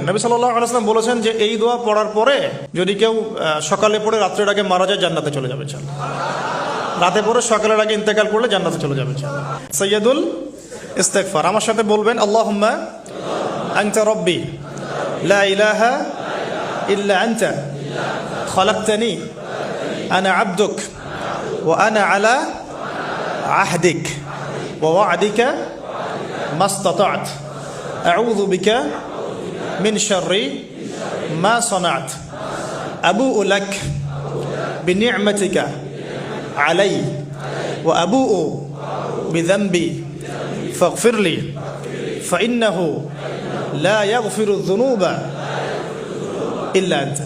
নবী সাল্লাল্লাহু আলাইহি ওয়াসাল্লাম বলেছেন যে এই দোয়া পড়ার পরে যদি কেউ সকালে পড়ে রাত্রের আগে মারা যায় জান্নাতে চলে যাবে ইনশাআল্লাহ। রাতে পড়ে সকালের আগে ইন্তেকাল করলে জান্নাতে চলে যাবে ইনশাআল্লাহ। সাইয়্যিদুল ইস্তিগফার, আমার সাথে বলবেন আল্লাহুম্মা আনতা রাব্বি লা ইলাহা ইল্লা আনতা খালাকতানি আনা আবদুক ওয়া আনা আলা আহদিক ওয়া ওয়া'দিকা মাসতাতা'ত আউযু বিকা মিন শাররি মা সানা'ত আবুউ লাক বিনি'মাতিকা আলাই ওয়া আবুউ বিযানবি ফাগফির লি ফাইন্নাহু লা ইয়াগফিরুয যুনুবা ইল্লা আনতা।